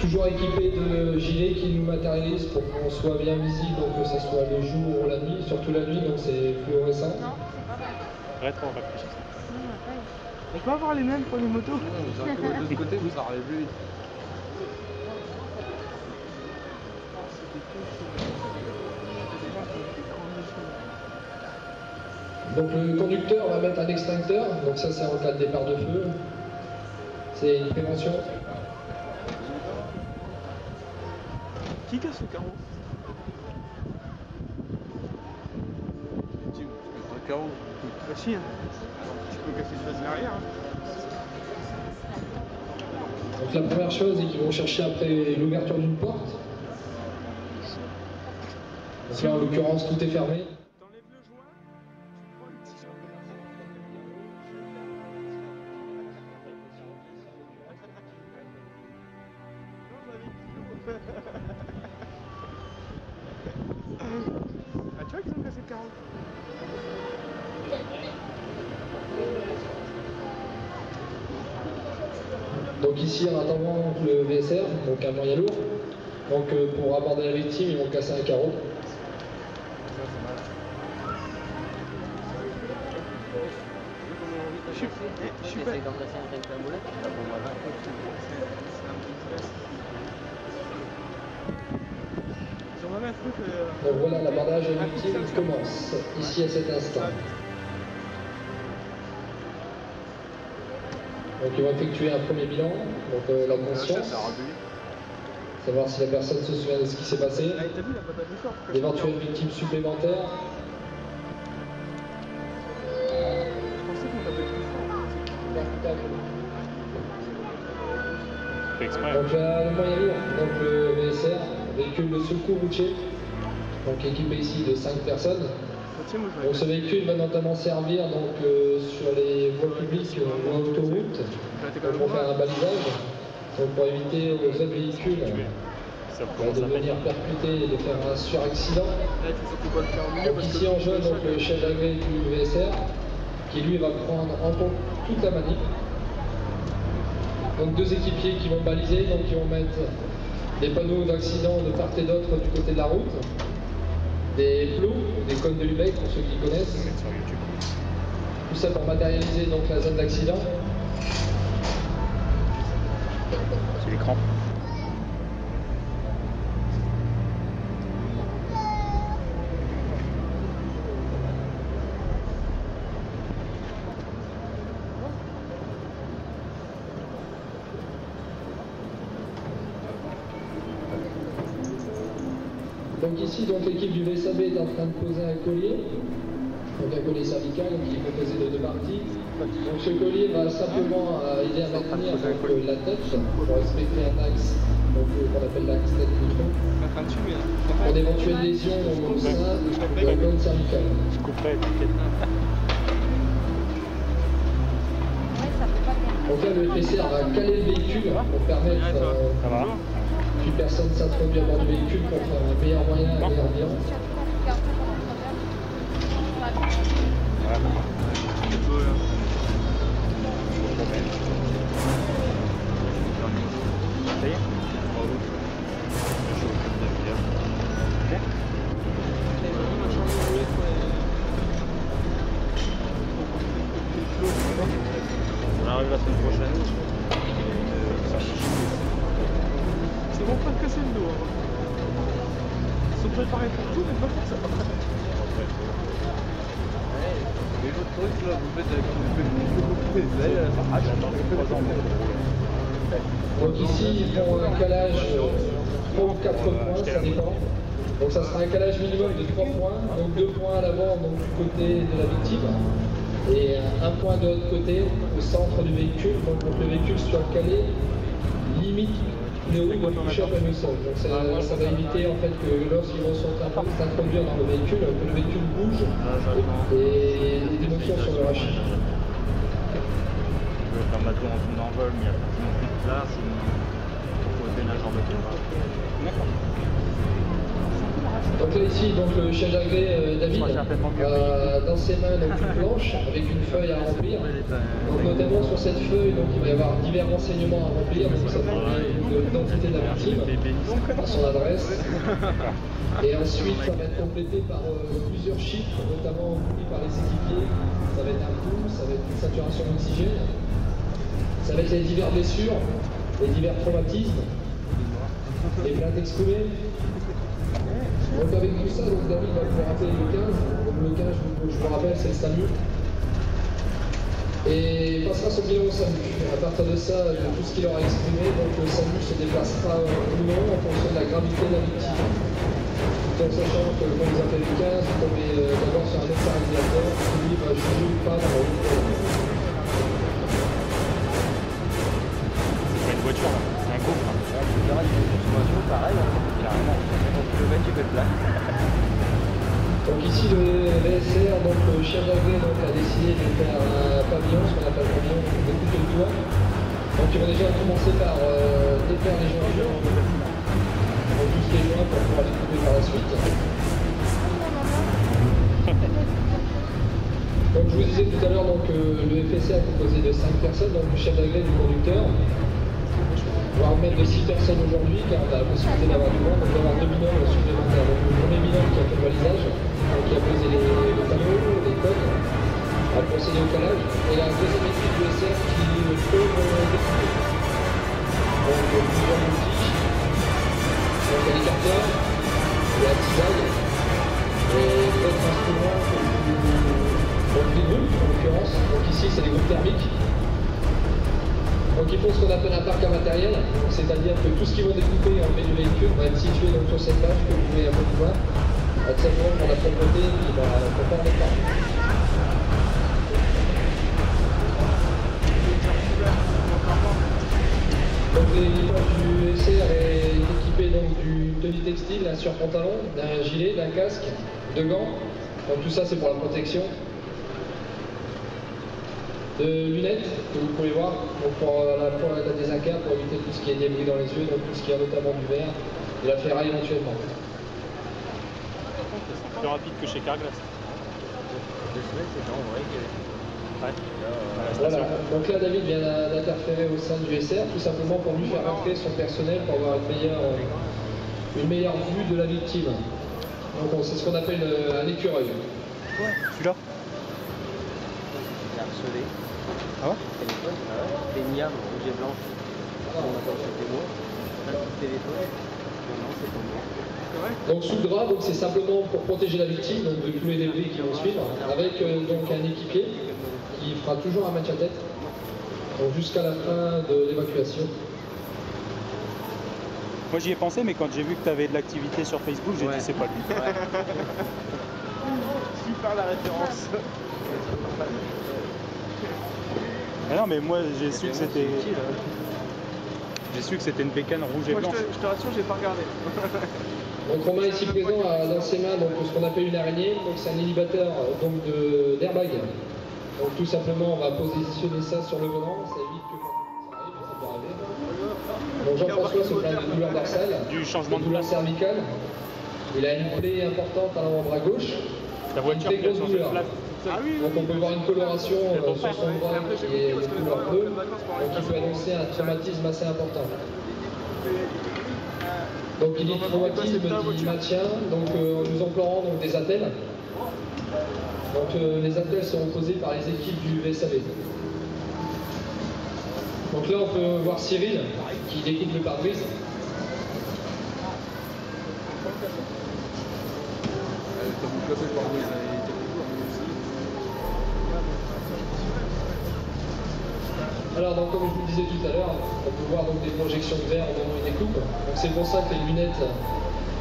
Toujours équipé de gilets qui nous matérialisent pour qu'on soit bien visible, donc que ce soit le jour ou la nuit, surtout la nuit, donc c'est fluorescent. Non, c'est pas vrai. Rétro, on réfléchit ça. On peut avoir les mêmes pour les motos. Non, de l'autre côté, vous ça arrive plus vite. Donc le conducteur va mettre un extincteur, donc ça c'est en cas de départ de feu. C'est une prévention. Qui casse le carreau? Un carreau. Bah si, hein. Tu peux casser le face derrière. Hein. Donc la première chose c'est qu'ils vont chercher après l'ouverture d'une porte. Donc là en l'occurrence tout est fermé. T'enlèves le joint, tu prends le t-shirt. Ah tu vois qu'ils ont cassé le carreau. Donc ici en attendant le VSR, donc un moyen lourd. Donc pour aborder la victime ils vont casser un carreau. Je suis pas... Donc voilà, l'abordage de la victime commence, ici à cet instant. Donc ils vont effectuer un premier bilan, donc la conscience, savoir si la personne se souvient de ce qui s'est passé, d'éventuelles victimes supplémentaires. Donc là, le moyen lourd, donc le VSR, véhicule de secours routier, donc équipé ici de 5 personnes. Donc ce véhicule va notamment servir donc, sur les voies publiques ou autoroutes pour faire un balisage, donc pour éviter aux autres véhicules de venir percuter et de faire un suraccident. Donc ici en jaune, donc, le chef d'agréé du VSR, qui lui va prendre en compte toute la manip. Donc deux équipiers qui vont baliser, donc ils vont mettre des panneaux d'accident de part et d'autre du côté de la route, des plots, des cônes de Lubeck pour ceux qui connaissent. Tout ça pour matérialiser donc la zone d'accident. C'est l'écran. Donc ici, donc l'équipe du VSAB est en train de poser un collier, donc un collier cervical qui est composé de 2 parties. Donc ce collier va simplement aider à maintenir donc, la tête pour respecter un axe qu'on appelle l'axe tête-bouton, pour d'éventuelles lésions au sein de la colonne cervicale. Je couperai, t'inquiète. Donc là, le PCR va caler le véhicule pour permettre qu'une personne s'introduit à bord du véhicule pour faire un meilleur moyen, un meilleur bilan. Ça y est? On arrive la semaine prochaine. Ils vont pas te casser le dos. Hein. Ils sont préparés pour tout, mais pas pour ça. Mais votre truc là, vous faites avec Donc ici, ils font un calage 3 ou 4 points, ça dépend. Donc ça sera un calage minimum de 3 points, donc 2 points à l'avant donc du côté de la victime, et un point de l'autre côté, au centre du véhicule, donc pour que le véhicule soit calé, limite le haut de toucher à peine au sol. Donc ça va éviter en fait que lorsqu'ils vont s'introduire dans le véhicule, que le véhicule bouge et des émotions sur le rachis. Je vais faire ma tour en fond d'envol, mais il n'y a pratiquement plus de place. Il faut poser une jambe. D'accord. Donc là ici, donc, le chef d'agréé David a dans ses mains donc, une planche avec une feuille à remplir. Donc notamment sur cette feuille, donc, il va y avoir divers renseignements à remplir. Donc ça fait l'identité de la victime, son adresse. Et ensuite, ça va être complété par plusieurs chiffres, notamment fournis par les équipiers. Ça va être un pouls, ça va être une saturation d'oxygène, ça va être les diverses blessures, les divers traumatismes, les plaintes exprimées. Donc avec tout ça, donc David va vous rappeler le 15. Donc le 15, je vous rappelle, c'est le SAMU. Et il passera son bilan au SAMU. À partir de ça, de tout ce qu'il aura exprimé, donc le SAMU se déplacera ou non en fonction de la gravité de la victime. Tout en sachant que quand vous appelez le 15, vous tombez d'abord sur un médecin régulateur qui lui va juger ou pas dans la route. C'est pas une voiture, c'est un gouffre. Pareil, carrément. Le mec qui fait de place. Donc ici le VSR, donc le chef d'agréé a décidé de faire un pavillon, ce qu'on appelle un pavillon, de couper le doigt. Donc ils vont déjà commencer par défaire les jointures, donc tous les joints pour pouvoir les couper par la suite. Comme je vous disais tout à l'heure, donc le FSR est composé de 5 personnes, donc le chef d'agréé du conducteur. On va remettre de 6 personnes aujourd'hui car on a la possibilité d'avoir du monde, donc d'avoir 2 binômes supplémentaires. Donc le premier binôme qui a fait le balisage, donc qui a posé le panneau, les codes, a procédé au calage, et la deuxième équipe du SR qui peut découper. Donc plusieurs outils, donc l'hélicoptère, la cisaille, et d'autres instruments, donc des groupes en l'occurrence, donc ici c'est des groupes thermiques. Donc il faut ce qu'on appelle un parc à matériel, c'est-à-dire que tout ce qui va découper et enlever du véhicule va être situé donc, sur cette page que vous pouvez un peu voir, tout simplement pour la propreté et pour faire le temps. Donc l'équipage du SR est équipé donc d'une tenue textile, d'un surpantalon, d'un gilet, d'un casque, de gants. Donc tout ça c'est pour la protection. De lunettes que vous pouvez voir donc pour la désincar, pour éviter tout ce qui est débris dans les yeux, donc tout ce qui est notamment du verre, de la ferraille éventuellement. C'est plus rapide que chez Carglass. Voilà, donc là David vient d'interférer au sein du SR, tout simplement pour lui faire entrer son personnel pour avoir une meilleure vue de la victime. Donc c'est ce qu'on appelle un écureuil. Ouais, celui-là. Harcelé. Ah ouais? Téléphone, peignable, rouge et blanche. On attend c'était moi. Téléphone. Non, c'est pas moi. Donc sous le drap, donc c'est simplement pour protéger la victime donc de tous les débris qui vont suivre, avec donc un équipier qui fera toujours un match à tête, donc jusqu'à la fin de l'évacuation. Moi j'y ai pensé, mais quand j'ai vu que tu avais de l'activité sur Facebook, j'ai dit c'est pas lui. Ouais. Super la référence. Ah non, mais moi j'ai su que c'était. J'ai su que c'était une bécane rouge et blanche. Je te rassure, j'ai pas regardé. Donc Romain ici présent a dans ses mains donc, ce qu'on appelle une araignée, donc c'est un inhibiteur d'airbag. Donc tout simplement on va positionner ça sur le volant, ça évite que ça arrive, ça peut arriver. Donc Jean-François se plaint de douleur dorsale, Du changement de douleur place. cervicale. Il a une plaie importante à l'avant-bras gauche. La voiture Une qui a très grosse changé de douleur. place. Ah oui, Donc on peut voir une coloration sur son bras qui est de couleur bleue, donc qui peut annoncer un traumatisme assez important. Donc il dit traumatisme, dit maintien, donc nous emploierons donc des attelles. Donc les attelles seront posées par les équipes du VSAV. Donc là on peut voir Cyril qui découpe le pare-brise. Alors donc, comme je vous le disais tout à l'heure, on peut voir donc des projections de verre au moment où il découpe. Donc c'est pour ça que les lunettes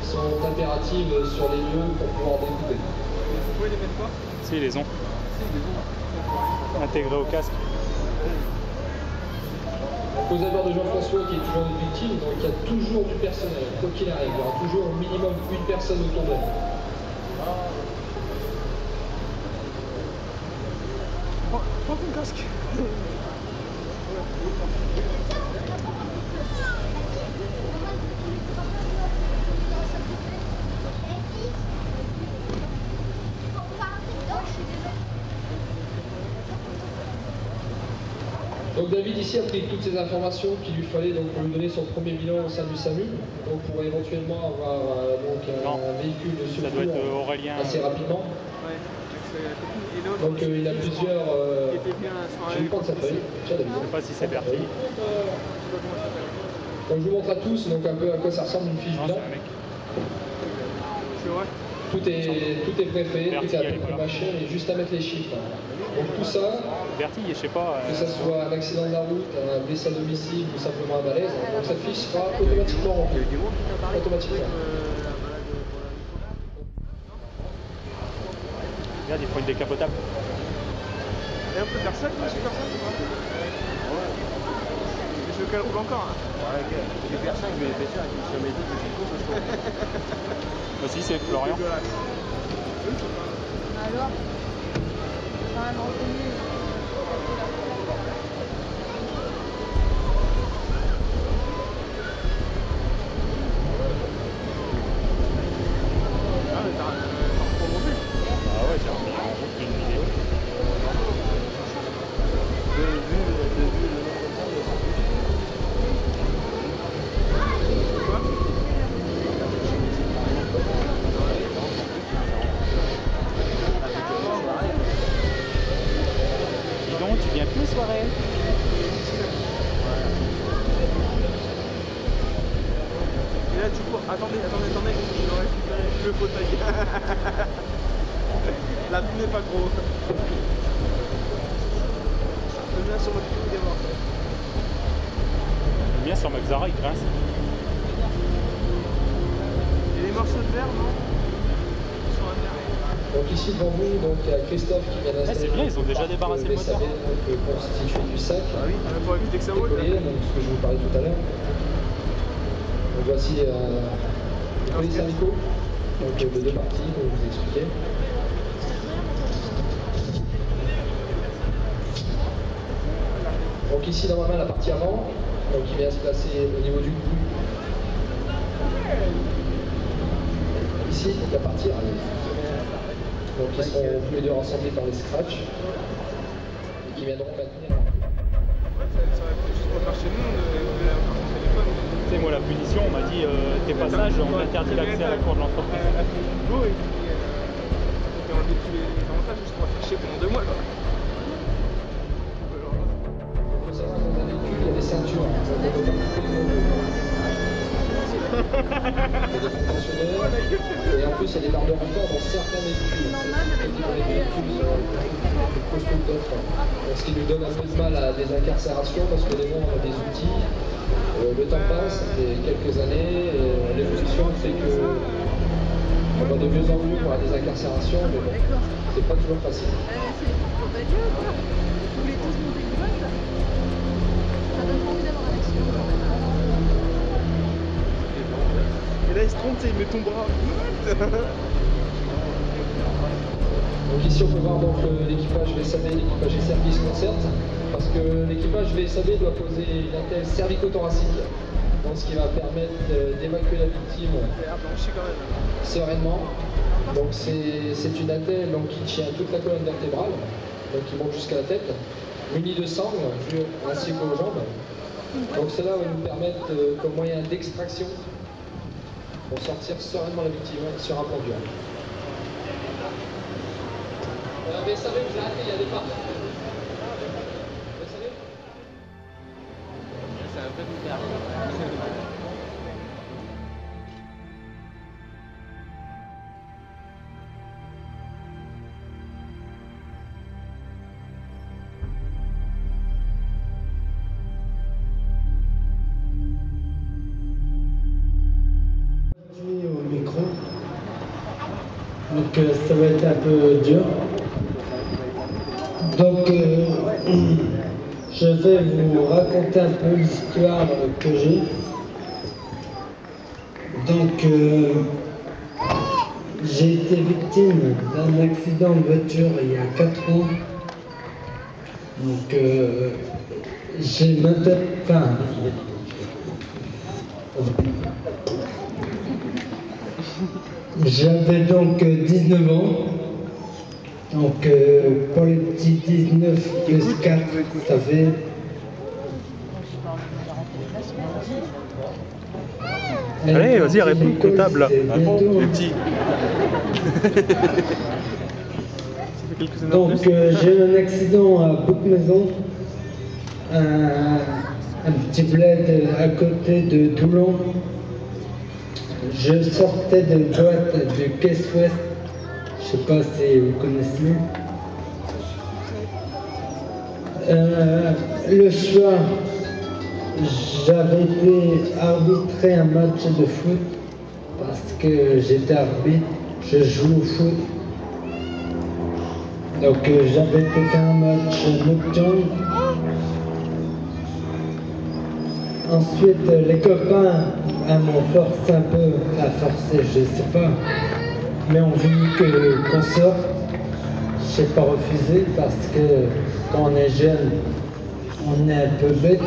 sont impératives sur les lieux pour pouvoir découper. vous pouvez les mettre quoi? Si, ils les ont. Intégrés au casque. Donc, aux abords de Jean-François qui est toujours une victime, donc il y a toujours du personnel, quoi qu'il arrive, il y aura toujours au minimum une personne autour d'elle. Prends ton casque. Donc David ici a pris toutes ces informations qu'il lui fallait donc, pour lui donner son premier bilan au sein du SAMU. Donc pour éventuellement avoir donc, un véhicule de secours assez rapidement. Donc il a plusieurs... je vais lui prendre sa feuille. Je ne sais pas si c'est Bertie. Donc je vous montre à tous donc, un peu à quoi ça ressemble une fiche bilan. Tout est préfet, tout est à peu machin, et juste à mettre les chiffres. Donc tout ça, Bertie, je sais pas, que ce soit un accident de la route, un blessé à domicile ou simplement un malaise, donc cette fiche sera automatiquement remplie. Automatiquement. Regarde, il faut une décapotable. Et on peut faire ça, super ça, je veux qu'elle roule encore. Hein. Ouais, ok. Je vais faire ça, je vais faire ça avec sur mes deux Aussi, c'est Florian. Alors, quand même renseigné. Ah, mais t'as remonté. Ah ouais, j'ai remis en route une vidéo. Dis donc, tu viens plus soirée? Et là, tu cours. Attendez, je dois récupérer le fauteuil. La pluie n'est pas gros. Je viens sur votre truc des morts. Le mien sur Maxara, il grince. Et les morceaux de verre, non? Ils sont intéressés. Donc ici devant vous, donc, il y a Christophe qui vient d'installer. C'est bien, ils ont déjà débarrassé le moteur. Constitué du sac. Ah oui, pour éviter que ça roule. Donc ce que je vous parlais tout à l'heure. Donc voici les polices amicaux, donc de deux parties, pour vous expliquer. Donc ici dans ma main la partie avant, donc il vient se placer au niveau du cou. Ici la partie arrière. Donc ils seront tous les deux rassemblés par les scratchs et qui viendront maintenir. Ça va être juste pour faire chez nous, de la son téléphone. Tu sais, moi, la punition, on m'a dit tes passages, on interdit l'accès à la cour de l'entreprise. À tous les niveaux et puis t'as enlevé tous les avantages juste pour faire chier pendant 2 mois. Quoi. Il faut savoir que dans un véhicule, il y a des ceintures. Donc on peut pas couper les motos. Il y a des contentionnaires et en plus il y a des barres de renfort dans certains véhicules. Et dans les véhicules costauds que d'autres. Donc ce qui nous donne un peu de mal à des incarcérations parce que des fois on a des outils. Le temps passe, ça fait quelques années, l'évolution fait que on va de mieux en mieux pour des incarcérations, mais bon, c'est pas toujours facile. C'est contagieux, quoi. Vous voulez tous monter du vol, ça donne envie d'avoir un accident quand même. Et là il se trompe, il met ton bras. Donc ici on peut voir donc l'équipage VSAB et l'équipage SRP se concertent parce que l'équipage VSAB doit poser une attelle cervico-thoracique, donc ce qui va permettre d'évacuer la victime sereinement. Donc c'est une attelle donc, qui tient toute la colonne vertébrale, donc qui monte jusqu'à la tête, munie de sangle ainsi qu'aux jambes. Donc cela va nous permettre comme moyen d'extraction pour sortir sereinement la victime sur un pendule. Mais savez, vous arrêtez, il y a des parts. Vous savez ? C'est un peu bizarre. Au micro, donc ça va être un peu dur. Donc je vais vous raconter un peu l'histoire que j'ai. Donc j'ai été victime d'un accident de voiture il y a 4 ans. Donc j'ai maintenant... Enfin, J'avais donc 19 ans. Donc pour les petits 19 plus 4, ça fait... Allez, vas-y, réponds au table. Les petits. Donc j'ai eu un accident à Bouc-Maison, un petit bled à côté de Toulon. Je sortais de boîte du Caisse-Ouest, je sais pas si vous connaissez. Le soir, j'avais été arbitrer un match de foot parce que j'étais arbitre, je joue au foot. Donc j'avais été faire un match nocturne. Ensuite, les copains m'ont forcé un peu, à forcer, je sais pas, mais ont voulu qu'on sorte. Je n'ai pas refusé parce que quand on est jeune, on est un peu bête.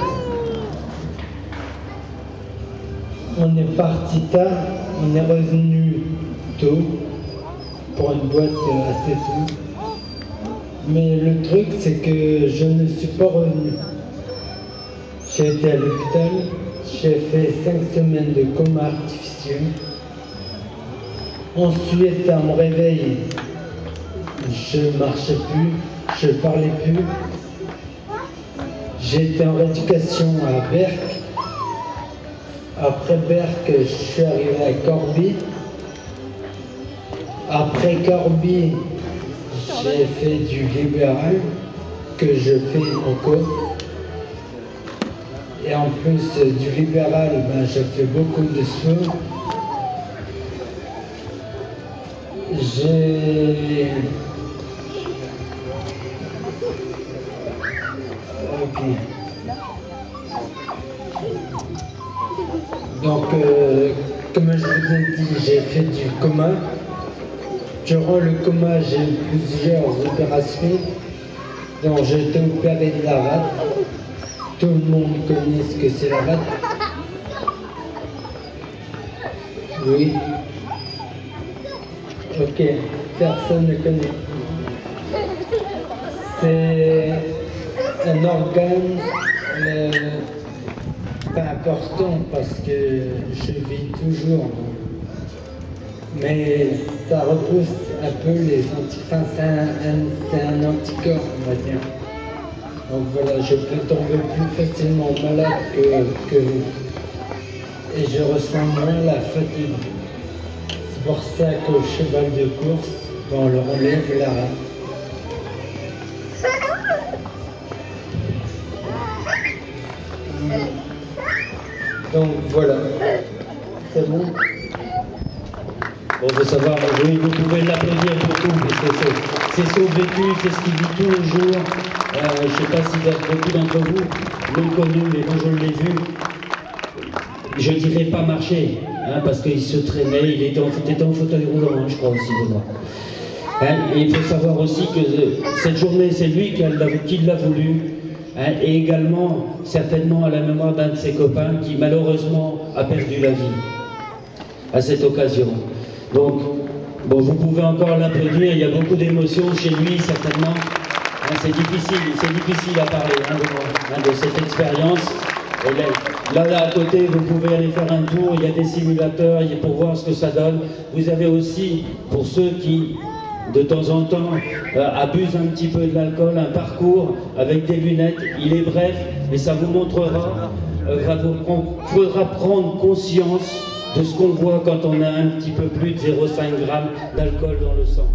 On est parti tard, on est revenu tôt pour une boîte assez tôt. Mais le truc, c'est que je ne suis pas revenu. J'ai été à l'hôpital, j'ai fait 5 semaines de coma artificiel. Ensuite, à mon réveil, je ne marchais plus, je ne parlais plus. J'ai été en rééducation à Berck. Après Berck, je suis arrivé à Corbie. Après Corbie, j'ai fait du libéral, que je fais encore. Et en plus du libéral, je fais beaucoup de sport. J'ai... Ok. Donc, comme je vous ai dit, j'ai fait du coma. Durant le coma, j'ai eu plusieurs opérations. Donc, j'ai été opéré de la rate. Tout le monde connaît ce que c'est la rate. Oui. Ok, personne ne connaît. C'est un organe pas important parce que je vis toujours. Mais ça repousse un peu les anticorps. C'est un anticorps, on va dire. Donc voilà, je peux tomber plus facilement malade que vous. Et je ressens moins la fatigue. C'est pour ça qu'au cheval de course, on leur enlève la rate. Donc voilà. C'est bon? Bon, il faut savoir, oui, vous pouvez l'applaudir pour tout, parce que c'est son vécu, c'est ce qu'il vit tous les jours. Je ne sais pas si beaucoup d'entre vous l'ont connu, mais quand je l'ai vu, je ne dirais pas marcher, hein, parce qu'il se traînait, il était en fauteuil roulant, hein, je crois aussi, de moi. Hein, et il faut savoir aussi que cette journée, c'est lui qui l'a voulu, hein, et également, certainement, à la mémoire d'un de ses copains qui, malheureusement, a perdu la vie à cette occasion. Donc, bon, vous pouvez encore l'applaudir, il y a beaucoup d'émotions chez lui, certainement. Hein, c'est difficile à parler de cette expérience. Là, à côté, vous pouvez aller faire un tour, il y a des simulateurs pour voir ce que ça donne. Vous avez aussi, pour ceux qui, de temps en temps, abusent un petit peu de l'alcool, un parcours avec des lunettes. Il est bref, et ça vous montrera, faudra prendre conscience de ce qu'on voit quand on a un petit peu plus de 0,5 g d'alcool dans le sang.